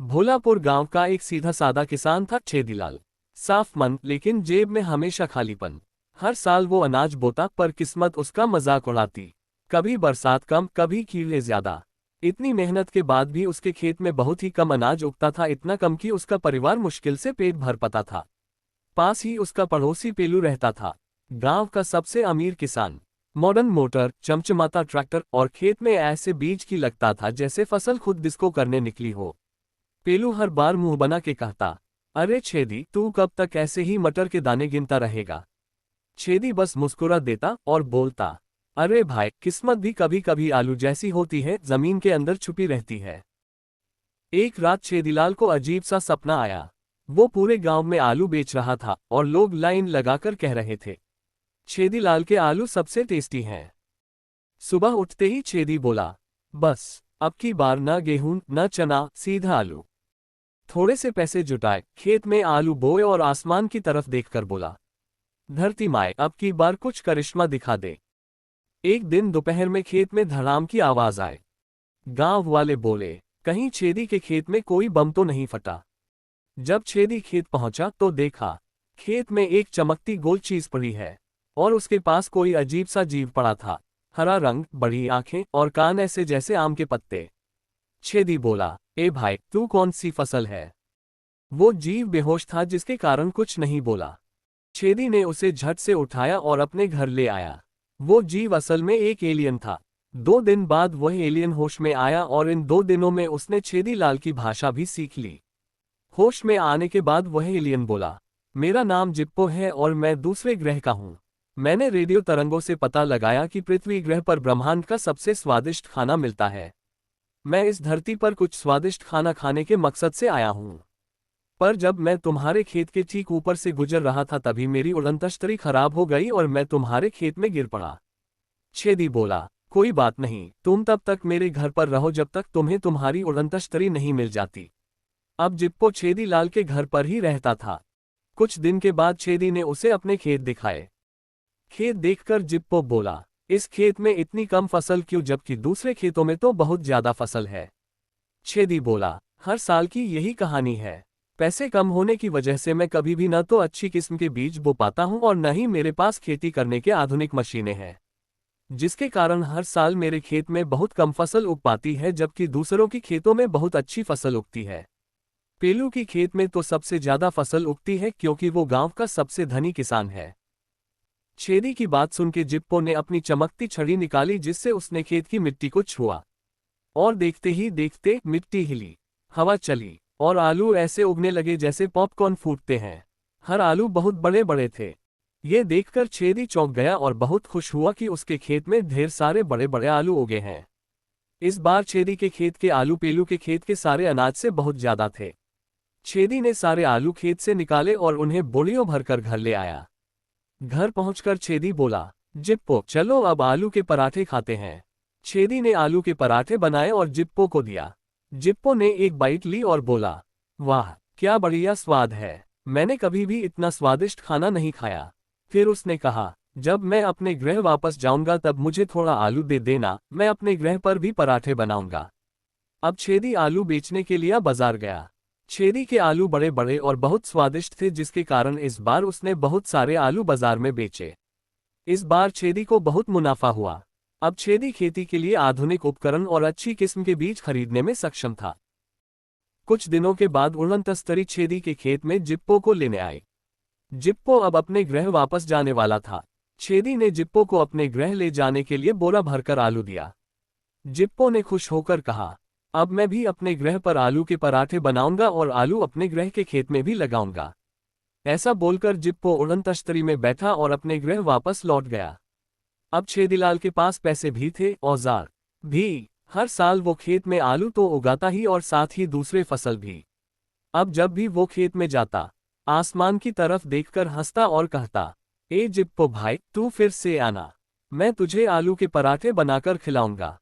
भोलापुर गांव का एक सीधा सादा किसान था छेदीलाल। साफ मन लेकिन जेब में हमेशा खालीपन। हर साल वो अनाज बोता पर किस्मत उसका मजाक उड़ाती। कभी बरसात कम कभी कीड़े ज्यादा। इतनी मेहनत के बाद भी उसके खेत में बहुत ही कम अनाज उगता था, इतना कम कि उसका परिवार मुश्किल से पेट भर पाता था। पास ही उसका पड़ोसी पेलू रहता था, गांव का सबसे अमीर किसान। मॉडर्न मोटर, चमचमाता ट्रैक्टर और खेत में ऐसे बीज की लगता था जैसे फसल खुद डिस्को करने निकली हो। पेलू हर बार मुंह बना के कहता, अरे छेदी तू कब तक ऐसे ही मटर के दाने गिनता रहेगा। छेदी बस मुस्कुरा देता और बोलता, अरे भाई किस्मत भी कभी कभी आलू जैसी होती है, जमीन के अंदर छुपी रहती है। एक रात छेदीलाल को अजीब सा सपना आया। वो पूरे गांव में आलू बेच रहा था और लोग लाइन लगाकर कह रहे थे, छेदीलाल के आलू सबसे टेस्टी हैं। सुबह उठते ही छेदी बोला, बस अब की बार न गेहूं न चना, सीधा आलू। थोड़े से पैसे जुटाए, खेत में आलू बोए और आसमान की तरफ देखकर बोला, धरती माए अब की बार कुछ करिश्मा दिखा दे। एक दिन दोपहर में खेत में धड़ाम की आवाज आए। गांव वाले बोले, कहीं छेदी के खेत में कोई बम तो नहीं फटा। जब छेदी खेत पहुंचा तो देखा, खेत में एक चमकती गोल चीज पड़ी है और उसके पास कोई अजीब सा जीव पड़ा था। हरा रंग, बड़ी आंखें और कान ऐसे जैसे आम के पत्ते। छेदी बोला, ए भाई तू कौन सी फसल है। वो जीव बेहोश था जिसके कारण कुछ नहीं बोला। छेदी ने उसे झट से उठाया और अपने घर ले आया। वो जीव असल में एक एलियन था। 2 दिन बाद वह एलियन होश में आया और इन 2 दिनों में उसने छेदीलाल की भाषा भी सीख ली। होश में आने के बाद वह एलियन बोला, मेरा नाम जिप्पो है और मैं दूसरे ग्रह का हूँ। मैंने रेडियो तरंगों से पता लगाया कि पृथ्वी ग्रह पर ब्रह्मांड का सबसे स्वादिष्ट खाना मिलता है। मैं इस धरती पर कुछ स्वादिष्ट खाना खाने के मकसद से आया हूँ। पर जब मैं तुम्हारे खेत के ठीक ऊपर से गुजर रहा था तभी मेरी उड़न तश्तरी खराब हो गई और मैं तुम्हारे खेत में गिर पड़ा। छेदी बोला, कोई बात नहीं, तुम तब तक मेरे घर पर रहो जब तक तुम्हें तुम्हारी उड़न तश्तरी नहीं मिल जाती। अब जिप्पो छेदीलाल के घर पर ही रहता था। कुछ दिन के बाद छेदी ने उसे अपने खेत दिखाए। खेत देखकर जिप्पो बोला, इस खेत में इतनी कम फसल क्यों जबकि दूसरे खेतों में तो बहुत ज्यादा फसल है। छेदी बोला, हर साल की यही कहानी है। पैसे कम होने की वजह से मैं कभी भी न तो अच्छी किस्म के बीज बो पाता हूं और न ही मेरे पास खेती करने के आधुनिक मशीनें हैं, जिसके कारण हर साल मेरे खेत में बहुत कम फसल उग पाती है जबकि दूसरों की खेतों में बहुत अच्छी फसल उगती है। पेलू की खेत में तो सबसे ज्यादा फसल उगती है क्योंकि वो गांव का सबसे धनी किसान है। छेदी की बात सुन के जिप्पो ने अपनी चमकती छड़ी निकाली जिससे उसने खेत की मिट्टी को छुआ और देखते ही देखते मिट्टी हिली, हवा चली और आलू ऐसे उगने लगे जैसे पॉपकॉर्न फूटते हैं। हर आलू बहुत बड़े बड़े थे। ये देखकर छेदी चौंक गया और बहुत खुश हुआ कि उसके खेत में ढेर सारे बड़े बड़े आलू उगे हैं। इस बार छेदी के खेत के आलू पेलू के खेत के सारे अनाज से बहुत ज्यादा थे। छेदी ने सारे आलू खेत से निकाले और उन्हें बोरियों भरकर घर ले आया। घर पहुंचकर छेदी बोला, जिप्पो चलो अब आलू के पराठे खाते हैं। छेदी ने आलू के पराठे बनाए और जिप्पो को दिया। जिप्पो ने एक बाइट ली और बोला, वाह क्या बढ़िया स्वाद है, मैंने कभी भी इतना स्वादिष्ट खाना नहीं खाया। फिर उसने कहा, जब मैं अपने ग्रह वापस जाऊंगा तब मुझे थोड़ा आलू दे देना, मैं अपने ग्रह पर भी पराठे बनाऊंगा। अब छेदी आलू बेचने के लिए बाजार गया। छेदी के आलू बड़े बड़े और बहुत स्वादिष्ट थे जिसके कारण इस बार उसने बहुत सारे आलू बाजार में बेचे। इस बार छेदी को बहुत मुनाफा हुआ। अब छेदी खेती के लिए आधुनिक उपकरण और अच्छी किस्म के बीज खरीदने में सक्षम था। कुछ दिनों के बाद उड़न तस्तरी छेदी के खेत में जिप्पो को लेने आई। जिप्पो अब अपने ग्रह वापस जाने वाला था। छेदी ने जिप्पो को अपने ग्रह ले जाने के लिए बोरा भरकर आलू दिया। जिप्पो ने खुश होकर कहा, अब मैं भी अपने ग्रह पर आलू के पराठे बनाऊंगा और आलू अपने ग्रह के खेत में भी लगाऊंगा। ऐसा बोलकर जिप्पो उड़न तश्तरी में बैठा और अपने ग्रह वापस लौट गया। अब छेदीलाल के पास पैसे भी थे, औजार भी। हर साल वो खेत में आलू तो उगाता ही और साथ ही दूसरे फसल भी। अब जब भी वो खेत में जाता, आसमान की तरफ देखकर हंसता और कहता, ए जिप्पो भाई तू फिर से आना, मैं तुझे आलू के पराठे बनाकर खिलाऊंगा।